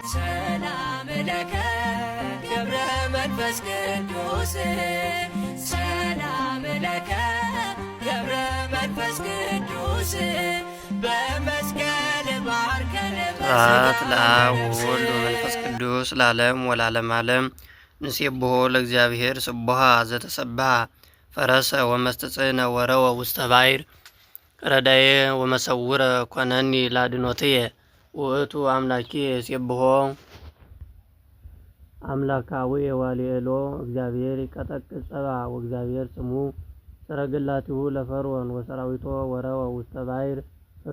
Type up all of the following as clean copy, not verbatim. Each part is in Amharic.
ሰላም ለከ ገብረ መንፈስ ቅዱስ ሰላም ለከ ገብረ መንፈስ ቅዱስ በመስቀል ባርከን ስብሐት ለአብ ወወልድ ወመንፈስ ቅዱስ ለዓለም ወለዓለመ ዓለም። ንሴብሖ ለእግዚአብሔር ስቡሐ ዘተሰብሐ ፈረሰ ወመስተጽእነ ወረወ ውስተ ባሕር ረዳዬ ወመሰውረ ኮነኒ ላድኖትየ ውእቱ አምላኪየ ሴብሖ አምላካዊ ዋልኤሎ እግዚአብሔር ይቀጠቅጥ ጸባ ወእግዚአብሔር ስሙ ሰረገላቲሁ ለፈርዖን ወሰራዊቶ ወረወ ውስተ ባሕር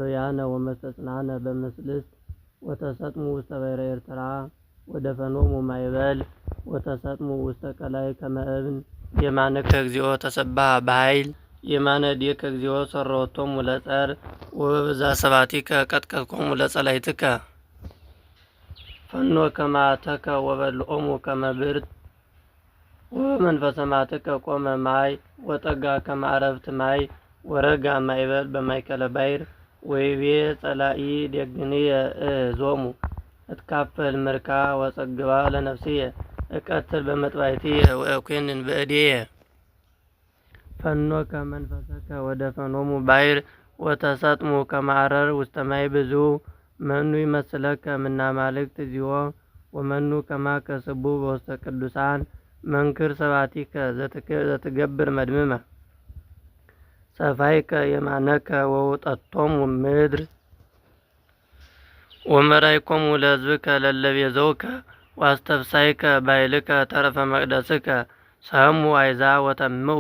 ርያነ ወመስተጽናነ በመስልስት ወተሰጥሙ ውስተ ባሕረ ኤርትራ ወደፈኖሙ ማዕበል ወተሰጥሙ ውስተ ቀላይ ከመ እብን የማነከ እግዚኦ ተሰብሐ በኃይል የማነ ዲከ እግዚኦ ሠረወቶሙ ለጸር ወበብዛ ሰባቲከ ቀጥቀጥኮሙ ለጸላእትከ ፈኖ ከመ አተከ ወበልዖሙ ከመ ብርት ወመንፈሰ መዓትከ ቆመ ማይ ወጠጋ ከመ ዓረፍት ማይ ወረጋ ማዕበል በማእከለ ባሕር ወይቤ ጸላኢ ደግንየ እዞሙ እትካፈል ምርካ ወጸግባ ለነፍስየ እቀትል በመጥባሕትየ ወእኮንን በእዴየ ፈኖ ከመንፈሰከ ወደፈኖሙ ባሕር ወተሰጥሙ ከመ ዐረር ውስተ ማይ ብዙ መኑ ይመስለከ እምነ አማልክት እግዚኦ ወመኑ ከማከ ስቡሕ በውስተ ቅዱሳን መንክር ሰባቲከ ዘትገብር መድምመ ሰፋይከ የማነከ ወውጠቶሙ ምድር ወመራይኮሙ ለሕዝብከ ለእለ ቤዘውከ ዋስተፍሳይከ ባሕልከ ተረፈ መቅደስከ ሰሙ አሕዛብ ወተምኡ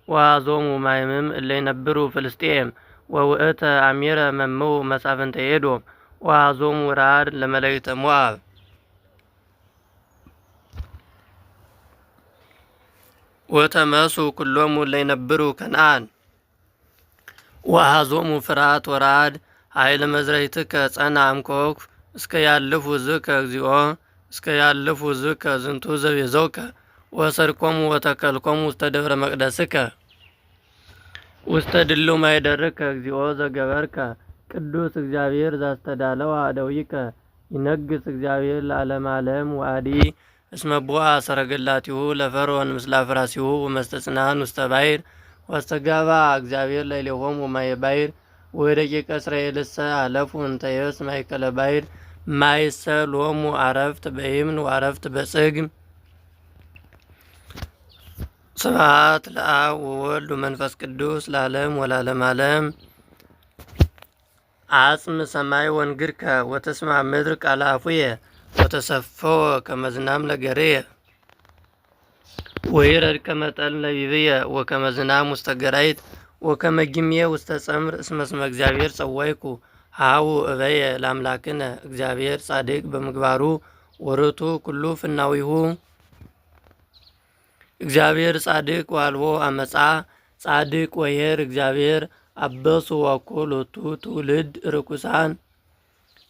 ወአዞሙ ማይምም እለ ይነብሩ ፍልስጤም ወውእተ አሚረ መምኡ መሳፍንተ ኤዶም ወአዞሙ ረዓድ ለመላእክተ ሞዓብ ወተመሱ ኩሎሙ እለ ይነብሩ ከነዓን ወአዞሙ ፍርሃት ወረዓድ ኃይለ መዝረይትከ ጸና እምኮኩ እስከ ያልፉ ዝከ እግዚኦ እስከ ያልፉ ዝከ ዝንቱ ዘቤዘውከ ወሰርኮሙ ወተከልኮሙ ውስተ ደብረ መቅደስከ ውስተ ድሉ ማኅደርከ እግዚኦ ዘገበርከ ቅዱስ እግዚአብሔር ዘአስተዳለወ እደዊከ ይነግሥ እግዚአብሔር ለዓለመ ዓለም ወአዲ እስመ ቦአ ሰረገላቲሁ ለፈርዖን ምስለ አፍራሲሁ ወመስተጽናን ውስተ ባሕር ወስተጋባ እግዚአብሔር ላዕሌሆሙ ማየ ባሕር ወደቂቀ እስራኤልሰ አለፉ እንተ የብስ ማእከለ ባሕር ማይሰ ሎሙ ዓረፍት በይምን ወዓረፍት በጽግም። ስብሐት ለአብ ወወልድ ወመንፈስ ቅዱስ ለዓለም ወለዓለመ ዓለም። አጽም ሰማይ ወንግርከ ወተስማ ምድር ቃለ አፉየ ወተሰፈወ ከመ ዝናም ለገርየ ወይረድ ከመ ጠል ለቢብየ ወከመ ዝናም ውስተ ገራይት ወከመ ጊምየ ውስተ ጸምር እስመ እግዚአብሔር ጸዋይኩ ሀቡ እበየ ለአምላክነ እግዚአብሔር ጻድቅ በምግባሩ ወርቱ ኩሉ ፍናዊሁ። እግዚአብሔር ጻድቅ ዋልቦ አመፃ ጻድቅ ወኄር እግዚአብሔር አበሱ ዋኮ ሎቱ ትውልድ ርኩሳን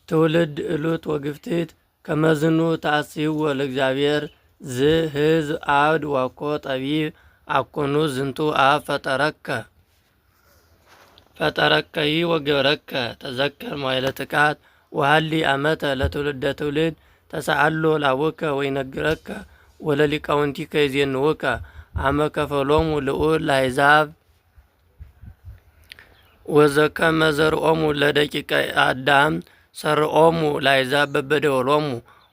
ትውልድ እሉት ወግፍትት ከመዝኑ ተአስይዎ ለእግዚአብሔር ዝህዝብ አብድ ዋኮ ጠቢብ አኮኑ ዝንቱ አብ ፈጠረከይ ወገብረከ ተዘከር መዋዕለ ጥቃት ወሀሊ አመተ ለትውልደ ትውልድ ተሰአሎ ላቡከ ወይነግረከ ወለሊቃውንቲከ ይዜንውከ አመ ከፈሎሙ ልዑል ለአሕዛብ ወዘከመ ዘርኦሙ ለደቂቀ አዳም ሰርኦሙ ለአሕዛብ በበደወሎሙ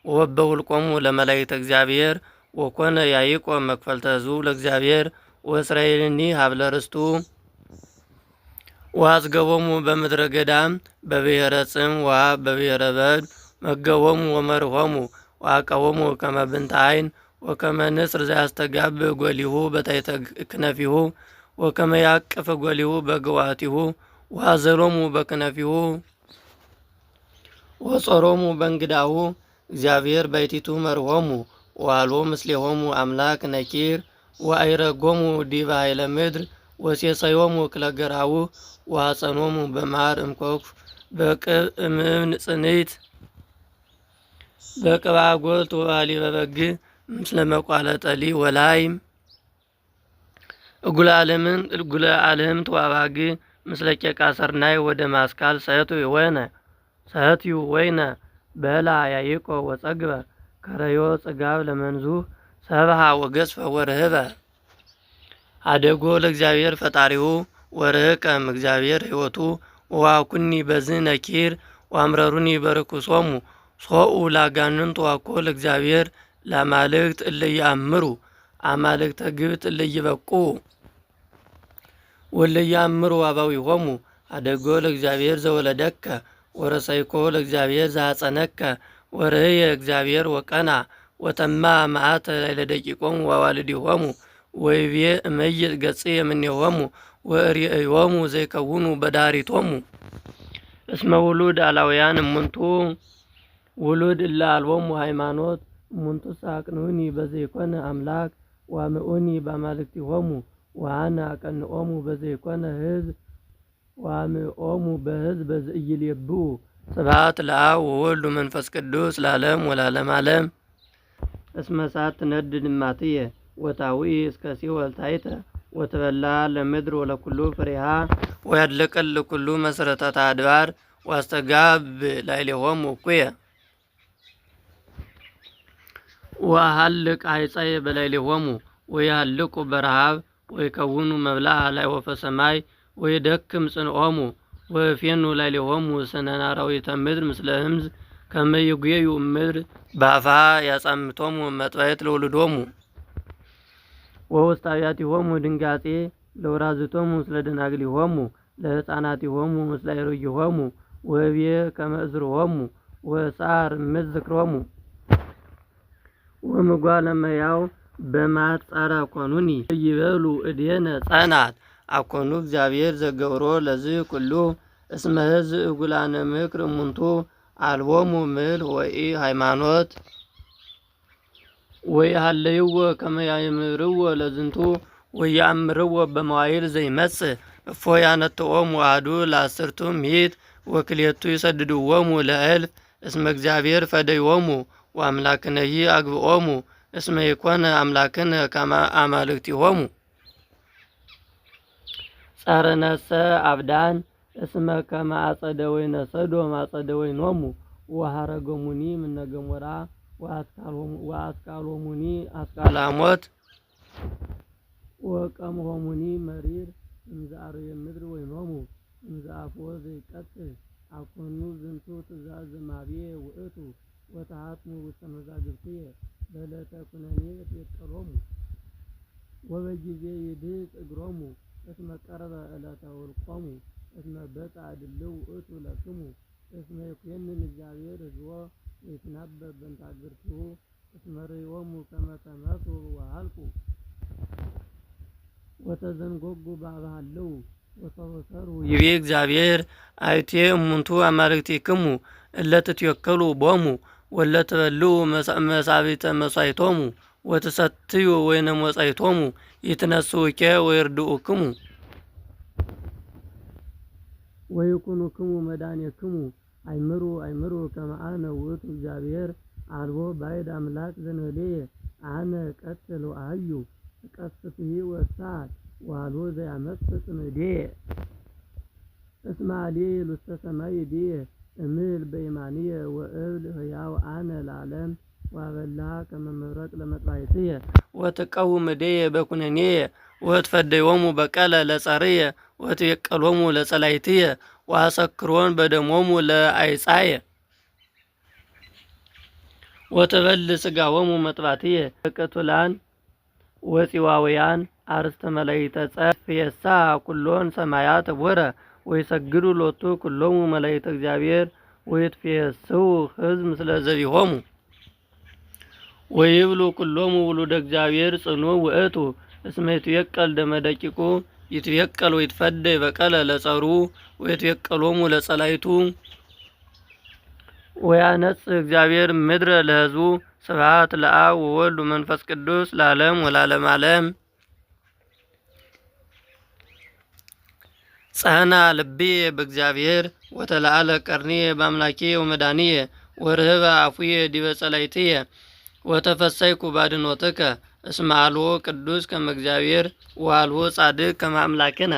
ወበሁልቆሙ ለመላእክተ እግዚአብሔር ወኮነ ያዕቆብ መክፈልተ ሕዝቡ ለእግዚአብሔር ወእስራኤልኒ ሀብለ ርስቱ ወአዝገቦሙ በምድረ ገዳም በብሔረ ጽም ወአብ በብሔረ በድ መገቦሙ ወመርሆሙ ወአቀቦሙ ከመ ብንተ ዓይን ወከመ ንስር ዘያስተጋብ ጎሊሁ በታሕተ ክነፊሁ ወከመ ያቅፍ ጎሊሁ በግዋቲሁ ወአዘሎሙ በክነፊሁ ወጾሮሙ በእንግዳሁ እግዚአብሔር ባሕቲቱ መርሆሙ ወአልቦ ምስሌሆሙ አምላክ ነኪር ወአይረጎሙ ዲበ ኃይለ ምድር ወሴሰዮሙ ክለገራው ወአጸኖሙ በማር እምኮኩ በቅብ እምእብን ጽንዕት በቅብአ ጐልት ወበሃሊበ በግ ምስለ መቋለጠሊ ወላይም እጉለ አልህምት ወአባግ ምስለ ቄቃ ሰርናይ ወደ ማስካል ሰትዩ ወይነ በላ ያዕቆብ ወጸግበ ከረዮ ጽጋብ ለመንዙ ሰብሃ ወገጽፈ ወርህበ። አደጎ ለእግዚአብሔር ፈጣሪሁ ወርህቀም እግዚአብሔር ሕይወቱ ወዋኩኒ በዝህ ነኪር ወአምረሩኒ በርኩሶሙ ሶኡ ላጋንንት ዋኮ ለእግዚአብሔር ለአማልክት እለ ይአምሩ አማልክተ ግብት እለ ይበቁ ወለ ይአምሩ አባዊሆሙ። አደጎ ለእግዚአብሔር ዘወለደከ ወረሰይኮ ለእግዚአብሔር ዘአጸነከ ወርህየ እግዚአብሔር ወቀና ወተማ መዓተ ላዕለ ደቂቆሙ ወአዋልዲሆሙ ወይቤ እመይጥ ገጽየ እምኔሆሙ ወእሬዮሙ ዘይከውኑ በዳሪቶሙ። እስመ ውሉድ አላውያን እሙንቱ ውሉድ እለ አልቦሙ ሃይማኖት እሙንቱ ሳቅንዑኒ በዘይኮነ አምላክ ዋምዑኒ በአማልክቲሆሙ ወአነ አቀንዖሙ በዘይኮነ ሕዝብ ዋምዖሙ በሕዝብ በዘኢይሌብኡ። ስብሐት ለአብ ወወልድ ወመንፈስ ቅዱስ ለዓለም ወለዓለመ ዓለም። እስመ እሳት ትነድድ እማትየ ወታውኢ እስከ ሲኦል ታሕተ ወትበላ ለምድር ወለኩሉ ፍሬሃ ወያድለቀል ለኩሉ መሰረታተ አድባር ዋስተጋብ ላዕሌሆሙ እኩየ ወአሃልቅ ዐፀየ በላዕሌሆሙ ወይሃልቁ በረሃብ ወይከውኑ መብልዐ ለወፈ ሰማይ ወይደክም ጽንዖሙ ወይፌኑ ላዕሌሆሙ ሰነነ አራዊተ ምድር ምስለ ህምዝ ከመ ይጉየዩ እምድር በአፋ ያጻምቶሙ መጥባዕት ለውሉዶሙ ወውስተ አብያቲሆሙ ድንጋጼ ለወራዝቶሙ ምስለ ደናግሊሆሙ ለሕፃናቲሆሙ ምስለ አዕሩጊሆሙ ወእቤ ከመ እዝርሆሙ ወሳር እምዝ ዝክሮሙ ወምጓለ እመሕያው በማት ጻራ ኮኑኒ ይበሉ እዴነ ጸናት አኮኑ እግዚአብሔር ዘገብሮ ለዝህ ኩሉ እስመ ሕዝብ እጉላነ ምክር እሙንቱ አልቦሙ ምልህ ወኢ ሃይማኖት ወይሃለይዎ ከመ ያእምርዎ ለዝንቱ ወያእምርዎ በመዋዕል ዘይመጽእ እፎ ያነጥዖሙ አሐዱ ለአስርቱ ምዕት ወክልኤቱ ይሰድድዎሙ ለእልፍ እስመ እግዚአብሔር ፈደዮሙ ወአምላክነሂ አግብኦሙ እስመ ይኮነ አምላክነ ከመ አማልክቲሆሙ። ጸርነሰ አብዳን እስመ ከመ አጸደ ወይነ ሰዶም አጸደ ወይኖሙ ወሐረጎሙኒ እምነ ገሞራ ወአስቃሎሙኒ አስቃለ ሐሞት ወቀምሆሙኒ መሪር እምዘ አርዌ ምድር ወይኖሙ እምዘ አፍዎ ዘይቀትል አኮኑ ዝንቱ ትእዛዝ ማብየ ውእቱ ወተሃትሙ ውስተ መዛግብትየ በዕለተ ኩነኔ እትየቀሎሙ ወበጊዜ ይድህቅ እግሮሙ እስመ ቀረበ ዕለተ ውልቆሙ እስመ በጽአ ድልው ውእቱ ለክሙ እስመ ይኩነን እግዚአብሔር ሕዝቦ ወይትናበብ በእንተ አግብርቲሁ እስመ ርእዮሙ ከመ ተመቱ ወሀልቁ ወተዘንጎጉ በአብሃለው ወተወሰሩ ይቤ እግዚአብሔር አይቴ እሙንቱ አማልክቲክሙ እለ ትትወከሉ ቦሙ ወለ ትበልዑ መሳቢተ መሥዋዕቶሙ ወትሰትዩ ወይነ መጻእቶሙ ይትነስኡኬ ወይርድኡክሙ ወይኩኑክሙ መድኃኒክሙ አይምሩ አይምሩ ከመ አነ ውእቱ እግዚአብሔር አልቦ ባዕድ አምላክ ዘእንበሌየ አነ እቀትል ወአሐዩ እቀስፍሂ ወእሳት ወአልቦ ዘያመጽእ እምኔየ እስመ አልየ ውስተ ሰማይ እዴየ እምል በየማንየ ወእብል ሕያው አነ ለዓለም ወአበልሃ ከመ መብረቅ ለመጥባሕትየ ወትቀውም እዴየ በኩነኔየ ወትፈደዮሙ በቀለ ለጸርየ ወትየቀሎሙ ለጸላእትየ ወአሰክሮን በደሞሙ ለአይጻየ ወትበል ሥጋዎሙ መጥባትየ ቅቱላን ወፂዋውያን አርስተ መላእክተ ጸፍ የሳ ኩሎን ሰማያት ወረ ወይሰግዱ ሎቱ ኩሎሙ መላእክተ እግዚአብሔር ወይትፌስሑ ሕዝብ ምስለ ዘቢሆሙ ወይብሉ ኩሎሙ ውሉደ እግዚአብሔር ጽኑዕ ውእቱ እስመ ይትየቀል ደመ ደቂቁ ይትየቀል ወይትፈደይ በቀለ ለጸሩ ወይትየቀሎሙ ለጸላእቱ ወያነጽእ እግዚአብሔር ምድረ ለሕዝቡ። ስብሐት ለአብ ወወልድ ወመንፈስ ቅዱስ ለዓለም ወለዓለመ ዓለም። ጸና ልብየ በእግዚአብሔር ወተለዓለ ቀርንየ በአምላክየ ወመድኃኒየ ወርህበ አፉየ ዲበ ጸላእትየ ወተፈሰይኩ ባድኅኖትከ እስመ አልቦ ቅዱስ ከመ እግዚአብሔር ወአልቦ ጻድቅ ከመ አምላክነ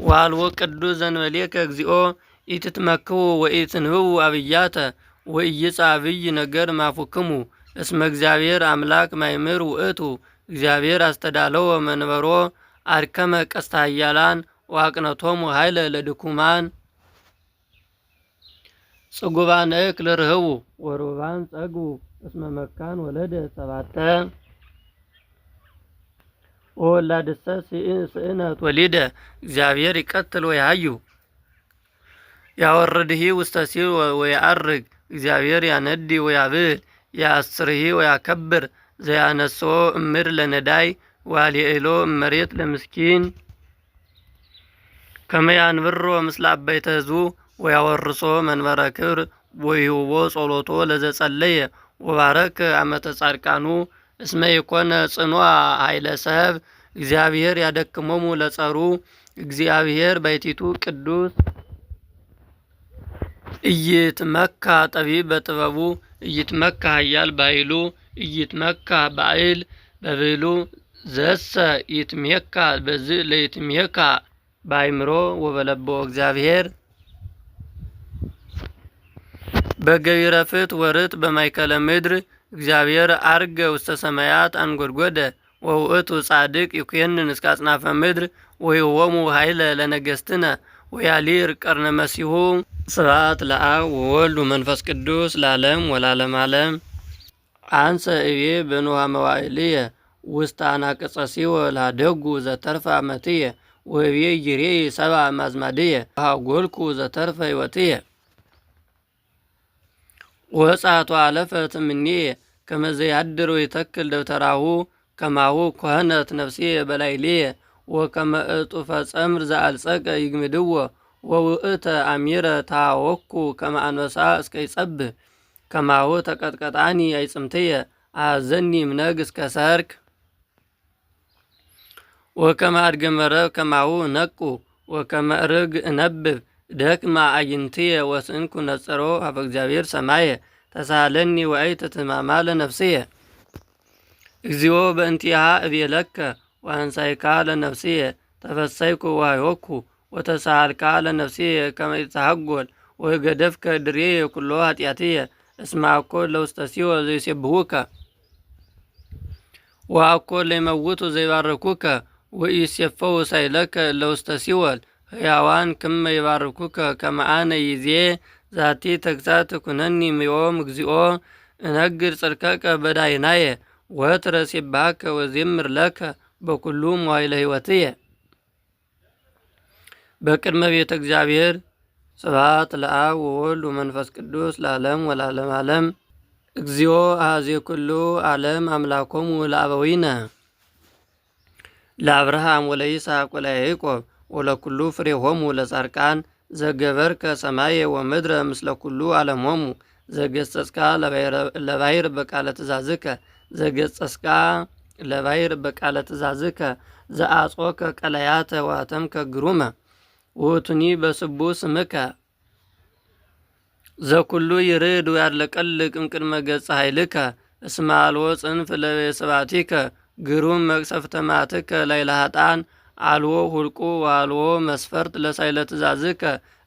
ወአልቦ ቅዱስ ዘእንበሌከ እግዚኦ ኢትትመክሁ ወኢትንህቡ አብያተ ወኢይጻብይ ነገር ማፉክሙ እስመ እግዚአብሔር አምላክ ማይምር ውእቱ። እግዚአብሔር አስተዳለወ መንበሮ አድከመ ቀስተ ኃያላን ወአቅነቶሙ ኃይለ ለድኩማን። ጽጉባነ እክል ርህቡ ወሩባን ጸግቡ እስመ መካን ወለደ ሰባተ ወወላድሰ ስእነት ወሊደ። እግዚአብሔር ይቀትል ወያዩ ያወርድሂ ውስተ ሲኦል ወያዐርግ። እግዚአብሔር ያነዲ ወያብዕል ያአስርሂ ወያከብር። ዘያነስኦ እምድር ለነዳይ ወያልዕሎ እመሬት ለምስኪን። ከመ ያንብሮ ምስለ አበይተ ሕዝቡ ወያወርሶ መንበረ ክብር ወይሁቦ ጸሎቶ ለዘጸለየ ወባረክ አመተ ጻድቃኑ እስመ ይኮነ ጽኑዐ ኃይለ ሰብ። እግዚአብሔር ያደክሞሙ ለጸሩ። እግዚአብሔር ባሕቲቱ ቅዱስ ኢይትመካ ጠቢብ በጥበቡ ኢይትመካ ኃያል በኃይሉ ኢይትመካ ባዕል በብዕሉ ዘሰ ይትሜካ በዝእ ለይትሜካ በአእምሮ ወበለቦ። እግዚአብሔር በገቢረ ፍትሕ ወርት በማእከለ ምድር። እግዚአብሔር ዐርገ ውስተ ሰማያት አንጐድጐደ ወውእቱ ጻድቅ ይኰንን እስከ አጽናፈ ምድር ወይሆሙ ኃይለ ለነገሥትነ ወያሊር ቀርነ መሲሑ። ስብሐት ለአብ ወወልድ ወመንፈስ ቅዱስ ለዓለም ወለዓለመ ዓለም። አንሰ እቤ በኖኃ መዋዕልየ ውስተ አናቅጸ ሲኦል ኀደጉ ዘተርፈ አመትየ ወእቤ ይሬኢ ሰብአ ማዝማድየ ወሀጐልኩ ዘተርፈ ሕይወትየ። ወጻቱ አለፈት እምኔየ ከመ ዘያድር ወይተክል ደብተራሁ ከማሁ ኮህነት ነፍስየ በላዕሌየ ወከመ ዕጡፈ ጸምር ዘአልጸቀ ይግምድዎ ወውእተ አሚረ ታወኩ ከመ አንበሳ እስከ ይጸብህ ከማሁ ተቀጥቀጣኒ አይጽምትየ አዘኒ እምነግ እስከ ሰርክ ወከመ አድገ መረብ ከማሁ ነቁ ወከመ ርግ እነብብ ደክማ አዕይንትየ ወስንኩ ነጸሮ ሀበ እግዚአብሔር ሰማየ ተሳሃለኒ ወአይተ ትሕማማ ለነፍስየ። እግዚኦ በእንቲአሃ እቤለከ ወአንሳይካ ለነፍስየ ተፈሰይኩ ወሃዮኩ ወተሳሃልካ ለነፍስየ ከመ ኢትትሐጐል ወገደፍከ ድሬየ ኩሎ ኃጢአትየ እስመ አኮ ለውስተ ሲኦል ዘይሴብሑከ ወአኮ ለይመውቱ ዘይባርኩከ ወኢይሴፈው ሳይለከ ለውስተ ሲኦል ሕያዋን ክመ ይባርኩከ ከመ አነ ይዜ ዛቲ ተግሣጽ ኩነኒ ዮም እግዚኦ እነግር ጽድቀከ በዳይናየ ወትረ ሲባከ ወዜምር ለከ በኩሉ መዋዕለ ሕይወትየ። በቅድመ ቤተ እግዚአብሔር ስብሐት ለአብ ወወልድ ወመንፈስ ቅዱስ ለዓለም ወለዓለመ ዓለም። እግዚኦ አኀዜ ኩሉ ዓለም አምላኮሙ ለአበዊነ ለአብርሃም ወለይስሐቅ ወለያዕቆብ ወለኩሉ ፍሬሆሙ ለጻድቃን ዘገበርከ ሰማየ ወምድረ ምስለ ኩሉ ዓለሞሙ ዘገሰጽካ ለባሕር በቃለ ትእዛዝከ ዘገጸስካ ለባሕር በቃለ ትእዛዝከ ዘአጽኦከ ቀላያተ ወአተምከ ግሩመ ውእቱኒ በስቡ ስምከ ዘኩሉ ይርድ ወያድለቀልቅ እምቅድመ ገጸ ኃይልከ እስመ አልቦ ጽንፍ ለስብሐቲከ ግሩም መቅሰፍተ መዓትከ ላዕለ ኃጥኣን አልቦ ሁልቁ ወአልቦ መስፈርት ለሳይለ ትእዛዝከ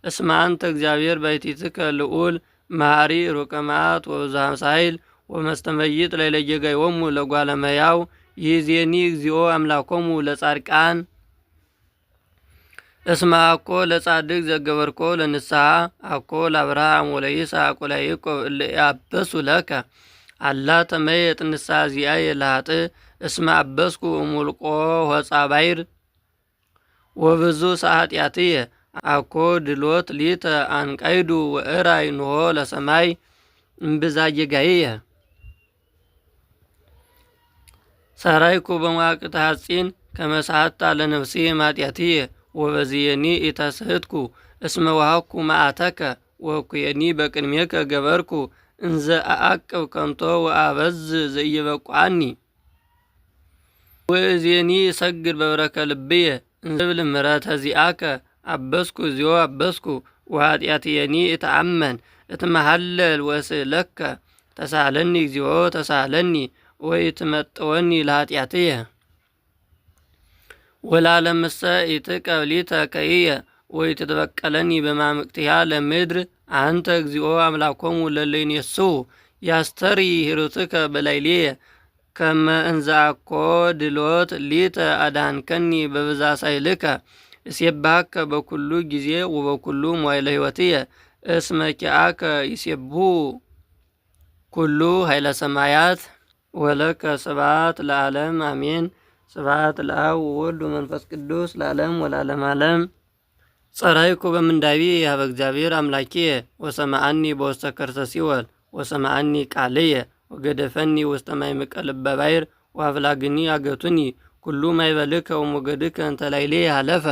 እስመ አንተ እግዚአብሔር ባሕቲትከ ልዑል መሐሪ ሩቀ መዓት ወብዙኃ ኃይል ወመስተመይጥ ላዕለ ጌጋዮሙ ለጓለ እመሕያው ይእዜኒ እግዚኦ አምላኮሙ ለጻድቃን እስመ አኮ ለጻድቅ ዘገበርኮ ለንስሐ አኮ ለአብርሃም ወለይስሐቅ ወለያዕቆብ እለ ያበሱ ለከ አላ ተመየጥ ንስሐ ዚአየ ለኃጥእ እስመ አበስኩ እሙልቆ ሆጻ ባሕር ወብዙ ኃጢአትየ አኮ ድሎት ሊተ አንቃይዱ ወእራይ ንሆ ለሰማይ እምብዛ ጌጋይየ ሰራይኩ በመዋቅት ሐጺን ከመ ሰሐታ ለነፍስየ ኃጢአትየ ወበዝየኒ ኢተስሕትኩ እስመ ወሀብኩ መዓተከ ወእኩየኒ በቅድሜከ ገበርኩ እንዘ አዕቅብ ከንቶ ወአበዝ ዘኢይበቁዐኒ ወእዜኒ እሰግድ በብረከ ልብየ እንዝብል ምሕረተ ዚአከ አበስኩ እግዚኦ አበስኩ ወኃጢአትየኒ እተአመን እትመሃለል ወእስእለከ ተሳሃለኒ እግዚኦ ተሳሃለኒ ወኢትመጥወኒ ለኃጢአትየ ወለዓለምሰ ኢትቀብሊተ ከይየ ወይትበቀለኒ በማምቅትያ ለምድር አንተ እግዚኦ አምላኮሙ ለለይኔስው ያስተሪ ሂሩትከ በላይሌየ ከመ እንዘ አኮ ድሎት ሊተ አድኃንከኒ በብዛ ሳይልከ እሴብሐከ በኩሉ ጊዜ ወበኩሉ መዋዕለ ሕይወትየ እስመ ኪያከ ይሴብሑ ኩሉ ኃይለ ሰማያት ወለከ ስብሐት ለዓለም አሜን። ስብሐት ለአብ ወወልድ ወመንፈስ ቅዱስ ለዓለም ወለዓለመ ዓለም። ጸራይኩ በምንዳቤ ሀበ እግዚአብሔር አምላኪየ ወሰማዓኒ በውስተ ከርሰ ሲኦል ወሰማዓኒ ቃልየ ወገደፈኒ ውስተ ማዕምቀ ልበ ባሕር ወአፍላግኒ አገቱኒ ኩሉ ማይበልከ ወሞገድከ እንተ ላዕሌየ ሀለፈ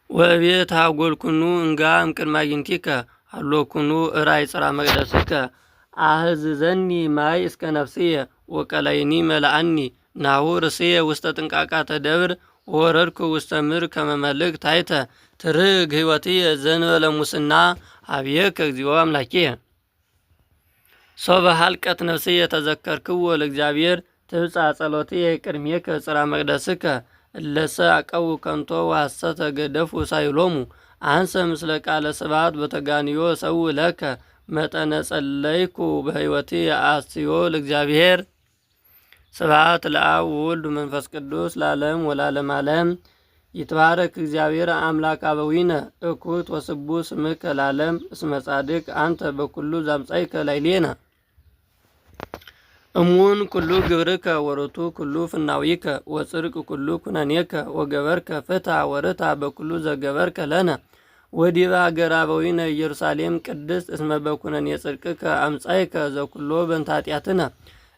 ወእቤት ሀጐልኩኑ እንጋ እምቅድመ አዕይንቲከ ሀሎኩኑ እራይ ጽርሐ መቅደስከ አህዝዘኒ ማይ እስከ ነፍስየ ወቀላይኒ መልአኒ ናሁ ርእስየ ውስተ ጥንቃቃተ ደብር ወወረድኩ ውስተ ምድር ከመ መልእክት ታሕተ ትርግ ሕይወትየ ዘእንበለ ሙስና ኀቤከ እግዚኦ አምላኪየ ሶበ ሀልቀት ነፍስየ ተዘከርክዎ ለእግዚአብሔር ትብጽሕ ጸሎትየ ቅድሜከ ጽርሐ መቅደስከ እለሰ አቀው ከንቶ ወሐሰተ ገደፉ ሳይሎሙ አንሰ ምስለ ቃለ ስብሐት በተጋንዮ ሰው ለከ መጠነ ጸለይኩ በሕይወትየ አስዮ ለእግዚአብሔር። ስብሐት ለአብ ወወልድ ወመንፈስ ቅዱስ ለዓለም ወለዓለመ ዓለም። ይትባረክ እግዚአብሔር አምላክ አበዊነ እኩት ወስቡሕ ስምከ ለዓለም እስመ ጻድቅ አንተ በኩሉ ዘአምጻእከ ላዕሌነ እሙን ኩሉ ግብርከ ወርቱ ኩሉ ፍናዊከ ወጽድቅ ኩሉ ኩነኔከ ወገበርከ ፍትሐ ወርትዐ በኩሉ ዘገበርከ ለነ ወዲበ ሀገረ አበዊነ ኢየሩሳሌም ቅድስት እስመ በኩነኔ ጽድቅከ አምጻእከ ዘኩሎ በእንተ ኃጢአትነ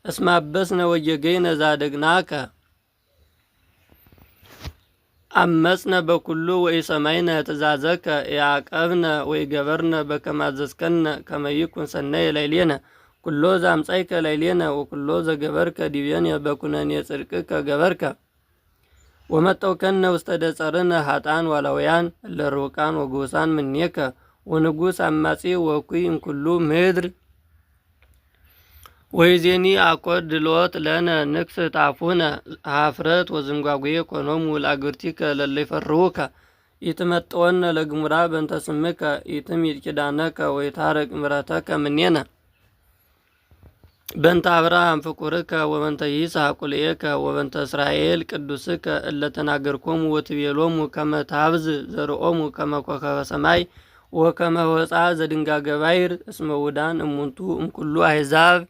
እስመ አበስነ ወጌገይነ ዘአደግናከ አመጽነ በኩሉ ወኢሰማይነ ትእዛዘከ ያዕቀብነ ወኢገበርነ በከመ አዘዝከነ ከመ ይኩን ሰናየ ላዕሌነ ኩሎ ዘአምጻእከ ላዕሌነ ወኩሎ ዘገበርከ ዲቤነ በኩነኔ ጽድቅከ ገበርከ ወመጠውከነ ውስተ ደጸርነ ኃጥአን ዋላውያን እለ ርሑቃን ወግዑሳን እምኔከ ወንጉሥ አማጺ ወእኩይ እምኩሉ ምድር ወይዜኒ አኮት ድሎት ለነ ንክስ ታፉነ ኀፍረት ወዝንጓጉየ ኮኖሙ ለአግብርቲከ ለእለ ይፈርሁከ ይትመጥወነ ለግሙራ በእንተ ስምከ ይትምይጥ ኪዳነከ ወይታረቅ ምሕረተከ እምኔነ በእንተ አብርሃም ፍቁርከ ወበእንተ ይስሐቅ ቁልኤከ ወበእንተ እስራኤል ቅዱስከ እለ ተናገርኮሙ ወትቤሎሙ ከመ ታብዝ ዘርኦሙ ከመ ኮከበ ሰማይ ወከመ ሆጻ ዘድንጋገ ባሕር እስመ ውዳን እሙንቱ እምኩሉ አሕዛብ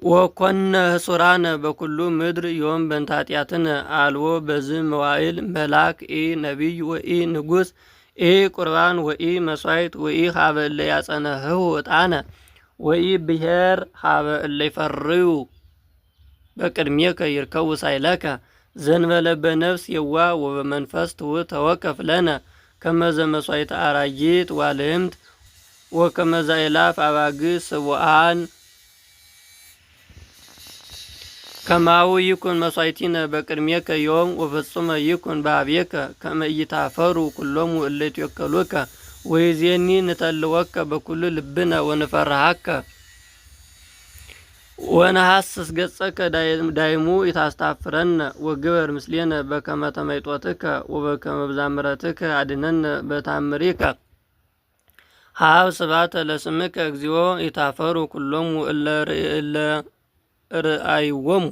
ወኮነ ህሱራነ በኩሉ ምድር ዮም በእንተ ኃጢአትነ አልቦ በዝ መዋዕል መልአክ ኢ ነቢይ ወኢ ንጉሥ ኢ ቁርባን ወኢ መሥዋዕት ወኢ ሀበ እለ ያጸነህው ዕጣነ ወኢ ብሔር ሀበ እለ ይፈርዩ በቅድሜከ ይርከቡ ሳይለከ ዘእንበለ በነፍስ የዋህ ወበመንፈስ ትሑት ተወከፍ ለነ ከመ ዘመሥዋዕተ አራጊት ዋልህምት ወከመ ዘአእላፍ አባግዕ ስቡዓን ከማሁ ይኩን መሥዋዕቲነ በቅድሜከ ዮም ወፍጹመ ይኩን በኀቤከ ከመ ኢይታፈሩ ኩሎሙ እለ ይትወከሉከ ወይዜኒ ንተልወከ በኩሉ ልብነ ወንፈርሃከ ወነሐስስ ገጸከ ዳይሙ ኢታስታፍረነ ወግበር ምስሌነ በከመ ተመይጦትከ ወበከመ ብዝኃ ምሕረትከ አድኅነነ በተአምሪከ ሀብ ስብሐተ ለስምከ እግዚኦ ኢታፈሩ ኩሎሙ እለ ርእይዎሙ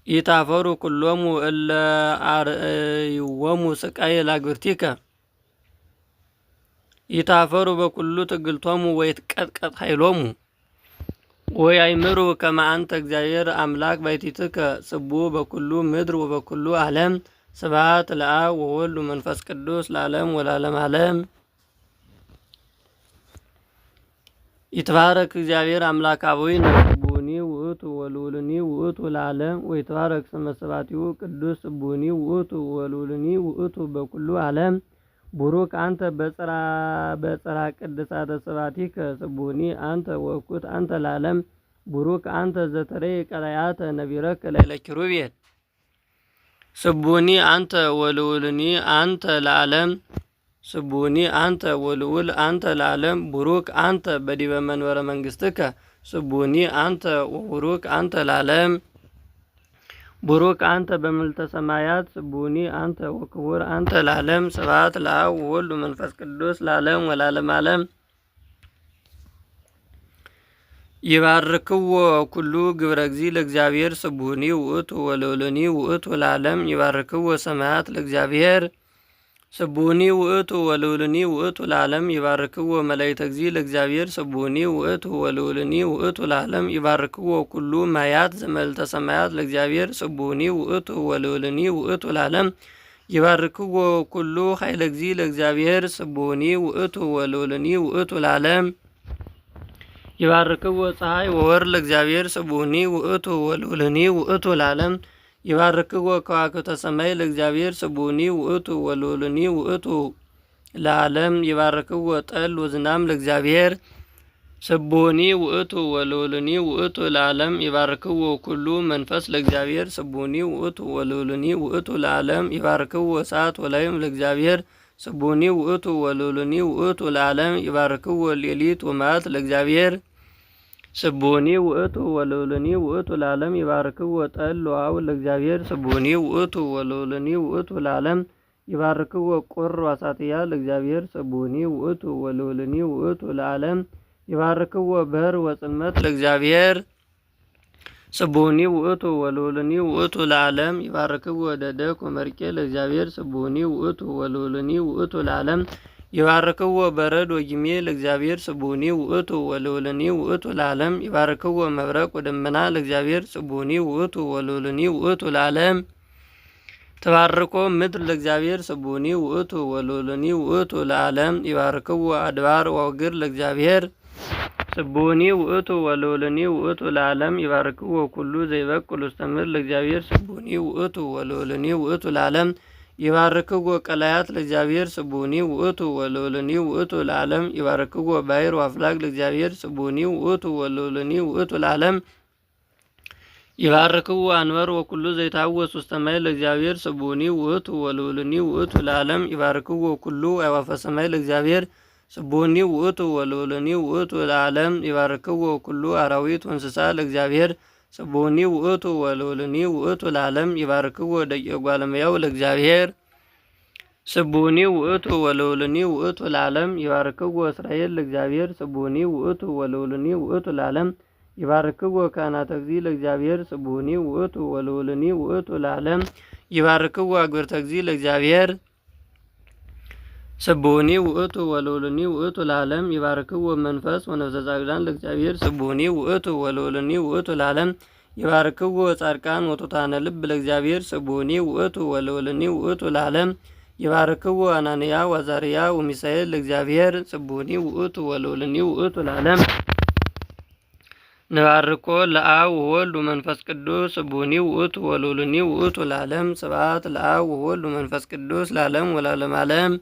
ይታፈሩ ኩሎሙ እለ አርእይዎሙ ስቃየ ለአግብርቲከ ይታፈሩ በኩሉ ትግልቶሙ ወይትቀጥቀጥ ኃይሎሙ ወያእምሩ ከመ አንተ እግዚአብሔር አምላክ ባሕቲትከ ስቡሕ በኩሉ ምድር ወበኩሉ ዓለም። ስብሐት ለአብ ወወልድ ወመንፈስ ቅዱስ ለዓለም ወለዓለመ ዓለም። ይትባረክ እግዚአብሔር አምላክ አበዊነ ስቡሕኒ ውእቱ ወልዑልኒ ውእቱ ለዓለም ወይትባረክ ስመ ስብሐቲሁ ቅዱስ ስቡሕኒ ውእቱ ወልዑልኒ ውእቱ በኩሉ ዓለም። ቡሩክ አንተ በጽርሐ ቅድሳተ ስብሐቲከ ስቡሕኒ አንተ ወእኩት አንተ ለዓለም። ቡሩክ አንተ ዘተሬ ቀላያተ ነቢረከ ላዕለ ኪሩቤል ስቡሕኒ አንተ ወልዑልኒ አንተ ለዓለም። ስቡሕኒ አንተ ወልዑል አንተ ለዓለም። ቡሩክ አንተ በዲበ መንበረ መንግሥትከ ስቡሕኒ አንተ ወቡሩክ አንተ ለዓለም። ቡሩክ አንተ በምልዕተ ሰማያት ስቡኒ አንተ ወክቡር አንተ ለዓለም። ስብሐት ለአብ ወወልድ ወመንፈስ ቅዱስ ለዓለም ወለዓለመ ዓለም። ይባርክዎ ኩሉ ግብረ እግዚእ ለእግዚአብሔር ስቡኒ ውእቱ ወልዑልኒ ውእቱ ለዓለም። ይባርክዎ ሰማያት ለእግዚአብሔር ስቡኒ ውእቱ ወልዑልኒ ውእቱ ለዓለም። ይባርክዎ መላእክተ እግዚእ ለእግዚአብሔር ስቡኒ ውእቱ ወልዑልኒ ውእቱ ለዓለም። ይባርክዎ ኩሉ ማያት ዘመልዕልተ ሰማያት ለእግዚአብሔር ስቡኒ ውእቱ ወልዑልኒ ውእቱ ለዓለም። ይባርክዎ ኩሉ ኃይለ እግዚእ ለእግዚአብሔር ስቡኒ ውእቱ ወልዑልኒ ውእቱ ለዓለም። ይባርክዎ ፀሐይ ወወርኅ ለእግዚአብሔር ስቡኒ ውእቱ ወልዑልኒ ውእቱ ለዓለም። ይባርክዎ ከዋክብተ ሰማይ ለእግዚአብሔር ስቡኒ ውእቱ ወልዑልኒ ውእቱ ለዓለም። ይባርክዎ ጠል ወዝናም ለእግዚአብሔር ስቡኒ ውእቱ ወልዑልኒ ውእቱ ለዓለም። ይባርክዎ ኩሉ መንፈስ ለእግዚአብሔር ስቡኒ ውእቱ ወልዑልኒ ውእቱ ለዓለም። ይባርክዎ እሳት ወላይም ለእግዚአብሔር ስቡኒ ውእቱ ወልዑልኒ ውእቱ ለዓለም። ይባርክዎ ሌሊት ወመዓልት ለእግዚአብሔር ስቡኒ ውእቱ ወልዑልኒ ውእቱ ለዓለም። ይባርክዎ ጠል ወአው ለእግዚአብሔር ስቡኒ ውእቱ ወልዑልኒ ውእቱ ለዓለም። ይባርክዎ ቁር ወአሳትያ ለእግዚአብሔር ስቡኒ ውእቱ ወልዑልኒ ውእቱ ለዓለም። ይባርክዎ በር ወጽልመት ለእግዚአብሔር ስቡኒ ውእቱ ወልዑልኒ ውእቱ ለዓለም። ይባርክዎ ደደቅ ወመርቄ ለእግዚአብሔር ስቡኒ ውእቱ ወልዑልኒ ውእቱ ለዓለም። ይባርክዎ በረድ ወጊሜ ለእግዚአብሔር ስቡኒ ውእቱ ወልዑልኒ ውእቱ ለዓለም። ይባርክዎ መብረቅ ወደመና ለእግዚአብሔር ስቡኒ ውእቱ ወልዑልኒ ውእቱ ለዓለም። ተባርኮ ምድር ለእግዚአብሔር ስቡኒ ውእቱ ወልዑልኒ ውእቱ ለዓለም። ይባርክዎ አድባር ወአውግር ለእግዚአብሔር ስቡኒ ውእቱ ወልዑልኒ ውእቱ ለዓለም። ይባርክዎ ኩሉ ዘይበቁል ውስተ ምድር ለእግዚአብሔር ስቡኒ ውእቱ ወልዑልኒ ውእቱ ለዓለም። ይባርክዎ ቀላያት ለእግዚአብሔር ስቡኒ ውእቱ ወልዑልኒ ውእቱ ለዓለም። ይባርክዎ ባሕር ወአፍላግ ለእግዚአብሔር ስቡኒ ውእቱ ወልዑልኒ ውእቱ ለዓለም። ይባርክዎ አንበር ወኩሉ ዘይታወስ ውስተ ማይ ለእግዚአብሔር ስቡኒ ውእቱ ወልዑልኒ ውእቱ ለዓለም። ይባርክዎ ኩሉ አዕዋፈ ሰማይ ለእግዚአብሔር ስቡኒ ውእቱ ወልዑልኒ ውእቱ ለዓለም። ይባርክዎ ኩሉ አራዊት ወእንስሳ ለእግዚአብሔር ስቡኒ ውእቱ ወልዑልኒ ውእቱ ለዓለም። ይባርክዎ ደቂቀ እጓለ እመሕያው ለእግዚአብሔር ስቡኒ ውእቱ ወልዑልኒ ውእቱ ለዓለም። ይባርክዎ እስራኤል ለእግዚአብሔር ስቡኒ ውእቱ ወልዑልኒ ውእቱ ለዓለም። ይባርክዎ ካህናተ እግዚእ ለእግዚአብሔር ስቡኒ ውእቱ ወልዑልኒ ውእቱ ለዓለም። ይባርክዎ አግብርተ እግዚእ ለእግዚአብሔር ስቡኒ ውእቱ ወልዑልኒ ውእቱ ለዓለም። ይባርክዎ መንፈስ ወነፍሰ ጻድቃን ለእግዚአብሔር ስቡኒ ውእቱ ወልዑልኒ ውእቱ ለዓለም። ይባርክዎ ጻድቃን ወቱታነ ልብ ለእግዚአብሔር ስቡኒ ውእቱ ወልዑልኒ ውእቱ ለዓለም። ይባርክዎ አናንያ ወአዛርያ ወሚሳኤል ለእግዚአብሔር ስቡኒ ውእቱ ወልዑልኒ ውእቱ ለዓለም። ንባርኮ ለአብ ወወልድ ወመንፈስ ቅዱስ ስቡኒ ውእቱ ወልዑልኒ ውእቱ ለዓለም። ስብሐት ለአብ ወወልድ ወመንፈስ ቅዱስ ለዓለም ወለዓለመ ዓለም።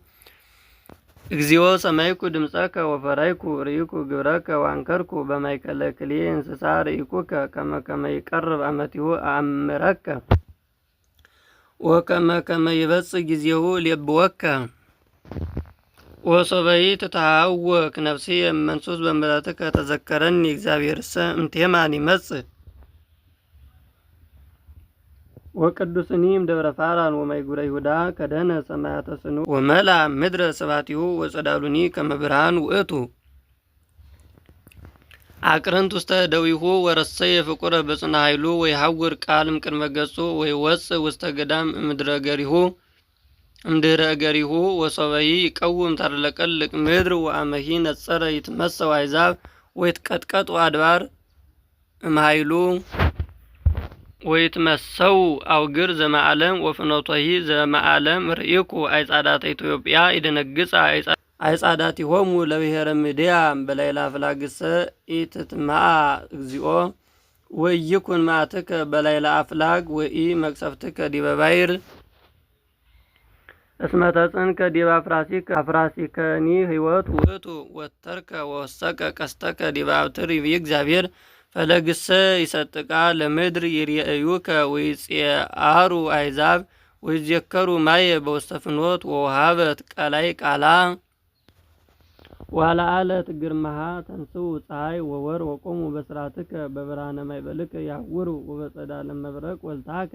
እግዚኦ ሰማይኩ ድምፀከ ወፈራይኩ ርኢኩ ግብረከ ወአንከርኩ በማእከለ ክልኤ እንስሳ ርኢኩከ ከመ ይቀርብ አመቲሁ አእምረከ ወከመ ይበጽሕ ጊዜሁ ሌብወከ ወሶበይ ትተሃወክ ነፍስየ እመንሱስ በምሕረትከ ተዘከረኒ እግዚአብሔርሰ እምቴማን ይመጽእ ወቅዱስኒ እምደብረ ፋራን ወማይጉረ ይሁዳ ከደነ ሰማያተ ጽኑ ወመላ ምድረ ስብሐቲሁ ወጸዳሉኒ ከመ ብርሃን ውእቱ አቅርንት ውስተ ደዊሁ ወረሰየ ፍቁረ በጽና ኃይሉ ወይሐውር ቃል እምቅድመ ገጹ ወይወፅእ ውስተ ገዳም እምድኅረ እገሪሁ ወሶበይ ይቀውም ታርለቀልቅ ምድር ወአመሂ ነጸረ ይትመሰው አሕዛብ ወይትቀጥቀጡ አድባር እምኃይሉ ወይትመሰው አውግር ዘመዓለም ወፍኖቶሂ ዘመዓለም ርኢኩ አይጻዳተ ኢትዮጵያ ይደነግጻ አይጻዳቲሆሙ ለብሔረ ምድያም በላዕለ አፍላግሰ ኢትትመዓ እግዚኦ ወይኩን መዓትከ በላዕለ አፍላግ ወኢ መቅሰፍትከ ዲበ ባሕር እስመ ተጽንከ ዲበ አፍራሲከኒ ሕይወት ውእቱ ወተርከ ወወሰከ ቀስተከ ዲበ አብትር ይብዬ እግዚአብሔር ፈለግሰ ይሰጥቃ ለምድር ይርአዩከ ወይጼአሩ አሕዛብ ወይዘከሩ ማየ በውስተ ፍኖት ወውሃበት ቀላይ ቃላ ዋለአለት ግርማሃ ተንሥኡ ፀሐይ ወወር ወቆሙ በስራትከ በብርሃነ ማይበልከ ያውሩ ወበጸዳለ መብረቅ ወልታከ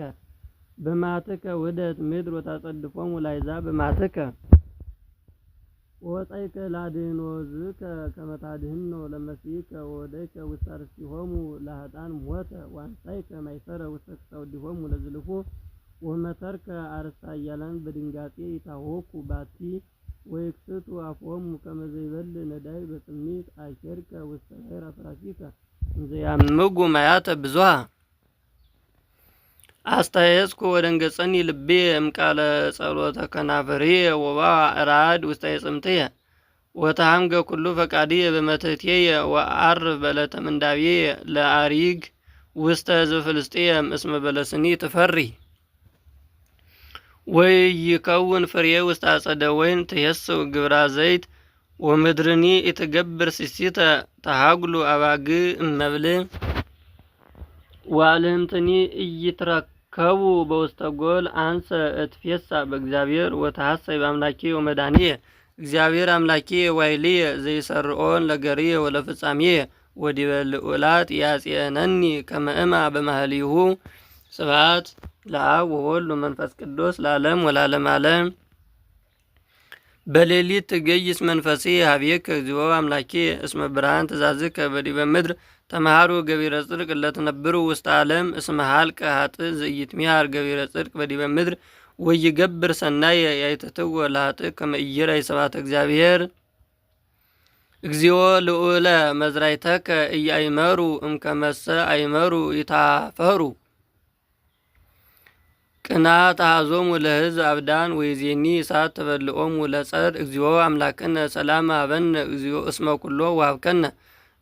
በማትከ ውደት ምድር ወታጸድፎሙ ላሕዛብ በማትከ ወወጻእከ ለአድኅኖዝከ ከመ ታድኅኖ ለመሲሕከ ወወደይከ ውስተ ርእሲሆሙ ለኃጥኣን ሞተ ወአንሣእከ ማእሰረ ውስተ ክሳውዲሆሙ ለዝልፉ ወመተርከ አርእስተ ኃያላን በድንጋጼ ይታወኩ ባቲ ወይክስቱ አፍሆሙ ከመ ዘይበልዕ ነዳይ በጽሚት አኬርከ ውስተ ባሕረ ፍራሲከ እንዘ ያምጉ ማያተ ብዙኃ አስተየስኩ ወደንገጸኒ ልቤ እምቃለ ጸሎተ ከናፍርየ ወባአ እራድ ውስተ የጽምትየ ወተሃምገ ኩሉ ፈቃድየ በመትሕትየ ወአርፍ በለተ ምንዳቤየ ለአሪግ ውስተ ሕዝበ ፍልስጥኤም እስመ በለስኒ ትፈሪ ወይከውን ፍሬ ውስተ አጸደ ወይን ትየስው ግብራ ዘይት ወምድርኒ ኢትገብር ሲሲተ ተሃጉሉ አባግዕ እመብልዕ ወአልህምትኒ ኢይትረከቡ በውስተ ጎል አንሰ እትፌሳ በእግዚአብሔር ወተሐሰይ በአምላኬ ወመድኃኒየ እግዚአብሔር አምላኬ ዋይልየ ዘይሰርዖን ለገርየ ወለፍጻሜየ ወዲበ ልዑላት ያጽየነኒ ከመ እማ በማህሊሁ ስብሐት ለአብ ወወልድ ወመንፈስ ቅዱስ ለዓለም ወለዓለመ ዓለም። በሌሊት ትገይስ መንፈሴ ሀቤከ እግዚኦ አምላኬ እስመ ብርሃን ትእዛዝከ በዲበ ምድር ተመሃሩ ገቢረ ጽድቅ ለትነብሩ ውስተ ዓለም እስመ ሀልቀ ኃጥእ ዘኢይትሚሃር ገቢረ ጽድቅ በዲበ ምድር ወይገብር ሰናየ ያይትትወ ለኃጥእ ከመ ኢይርአይ ስብሐተ እግዚአብሔር። እግዚኦ ልዑለ መዝራዕተከ ኢያእመሩ እምከመሰ አእመሩ ይታፈሩ ቅንዓት አኀዞሙ ለሕዝብ አብዳን ወይዜኒ እሳት ተበልዖሙ ለጸር እግዚኦ አምላክነ ሰላም ሀበነ እግዚኦ እስመ ኩሎ ወሀብከነ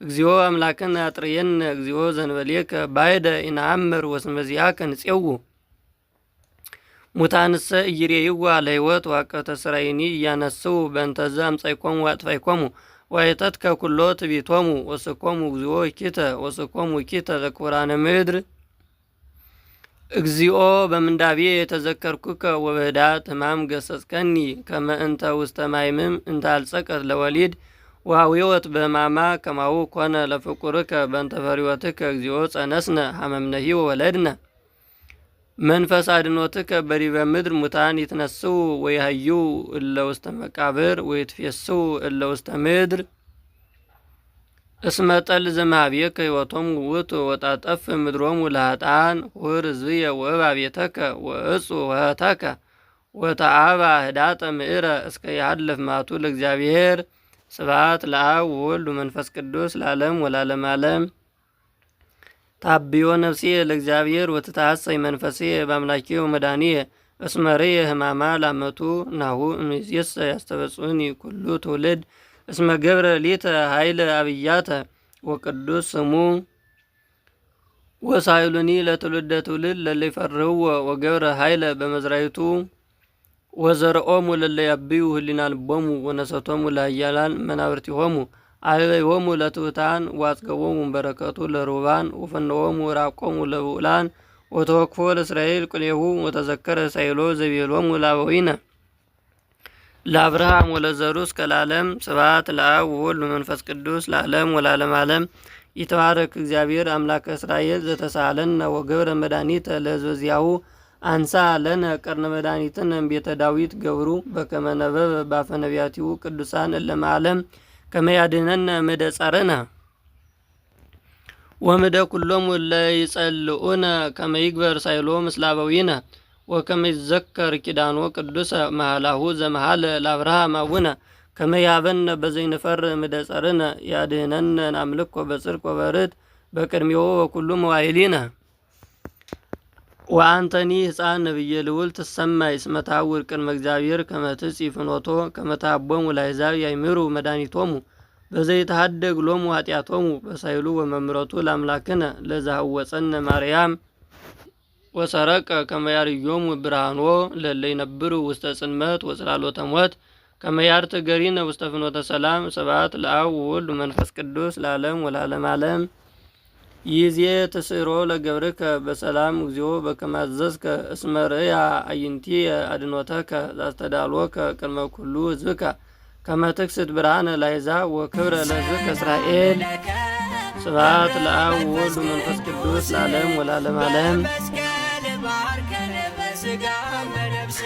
እግዚኦ አምላክነ አጥርየነ እግዚኦ ዘንበሌከ ባይደ ኢነአምር ወስመ ዚአከ ንፄው ሙታንሰ ኢይሬይዋ ለሕይወት ዋቀተ ሥራይኒ እያነስው በእንተዘ አምጻእኮሙ ወአጥፋእኮሙ ዋይተትከ ኩሎ ትዕቢቶሙ ወስኮሙ እግዚኦ ይኪተ ወስኮሙ ይኪተ ዘክቡራነ ምድር እግዚኦ በምንዳቤ የተዘከርኩከ ወበህዳት ሕማም ገሰጽከኒ ከመ እንተ ውስተ ማይምም እንተ አልጸቀት ለወሊድ ወኀዊወት በሕማማ ከማሁ ኮነ ለፍቁርከ በእንተ ፈሪወትከ እግዚኦ ጸነስነ ሐመምነሂ ወወለድነ መንፈስ አድኖትከ በዲበ ምድር ሙታን ይትነስው ወይሃዩ እለ ውስተ መቃብር ወይትፌስው እለ ውስተ ምድር እስመ ጠል ዘመሃቤከ ሕይወቶሙ ውእቱ ወታጠፍ ምድሮሙ ለኃጥኣን ሁር ሕዝብየ ወእባ ቤተከ ወእጹ ወህተከ ወተአባ ህዳጠ ምዕረ እስከ ይሃልፍ ማቱ ለእግዚአብሔር። ስብሐት ለአብ ወወልድ ወመንፈስ ቅዱስ ለዓለም ወለዓለመ ዓለም። ታብዮ ነፍሴ ለእግዚአብሔር ወትታሐሰይ መንፈሴ በአምላኬ ወመድኃኒየ እስመ ርየ ሕማማ ላመቱ ናሁ እምይእዜሰ ያስተበጽኡኒ ኩሉ ትውልድ እስመ ገብረ ሊተ ኃይለ አብያተ ወቅዱስ ስሙ ወሳይሉኒ ለትውልደ ትውልድ ለለ ይፈርህዎ ወገብረ ኃይለ በመዝራይቱ ወዘርኦሙ ለለ ያብዩ ህሊና ልቦሙ ወነሰቶሙ ለኃያላን መናብርቲሆሙ አበይሆሙ ለትሑታን ወአጽገቦሙ በረከቱ ለርሁባን ወፈነዎሙ ራቆሙ ለብዑላን ወተወክፎ ለእስራኤል ቁሌሁ ወተዘከረ ሳይሎ ዘቤሎሙ ለአበዊነ ለአብርሃም ወለዘሩ እስከ ለዓለም። ስብሐት ለአብ ወወልድ ወመንፈስ ቅዱስ ለዓለም ወለዓለመ ዓለም። ይትባረክ እግዚአብሔር አምላከ እስራኤል ዘተሳሃለነ ወገብረ መድኃኒተ ለሕዝበ ዚአሁ አንሳ ለነ ቀርነ መድኃኒትነ እምቤተ ዳዊት ገብሩ በከመ ነበበ በአፈ ነቢያቲሁ ቅዱሳን እለ እምዓለም ከመ ያድኅነነ እምእደ ጸርነ ወእምእደ ኩሎሙ እለ ይጸልኡነ ከመ ይግበር ሳይሎ ምስለ አበዊነ ወከመ ይዘከር ኪዳኖ ቅዱሰ መሃላሁ ዘመሃለ ለአብርሃም አቡነ ከመ ያሀበነ በዘይንፈር እምእደ ጸርነ ያድኅነነ ናምልኮ በጽድቅ ወበርትዕ በቅድሜዎ ወኩሉ መዋዕሊነ። ወአንተኒ ሕፃን ነቢየ ልዑል ትሰማይ እስመ ተሐውር ቅድመ እግዚአብሔር ከመ ትጽኢ ፍኖቶ ከመ ተሀቦሙ ለአሕዛብ ያእምሩ መድኃኒቶሙ በዘይተሐደግ ሎሙ ኃጢአቶሙ በሳይሉ ወመምረቱ ለአምላክነ ለዘሐወፀነ ማርያም ወሰረቀ ከመ ያርዮሙ ብርሃኖ ለእለ ይነብሩ ውስተ ጽልመት ወጽላሎተ ሞት ከመ ያርትዕ ገሪነ ውስተ ፍኖተ ሰላም። ስብሐት ለአብ ወወልድ ወመንፈስ ቅዱስ ለዓለም ወለዓለመ ዓለም። ይእዜ ትስዕሮ ለገብርከ በሰላም እግዚኦ በከመ አዘዝከ እስመ ርእያ አዕይንቲየ አድኅኖተከ ዘአስተዳልወከ ቅድመ ኩሉ ሕዝብከ ከመ ትክስት ብርሃነ ለአሕዛብ ወክብረ ለሕዝብከ እስራኤል። ስብሐት ለአብ ወወልድ ወመንፈስ ቅዱስ ለዓለም ወለዓለመ ዓለም። መስቀል ባርከን በሥጋ በነፍስ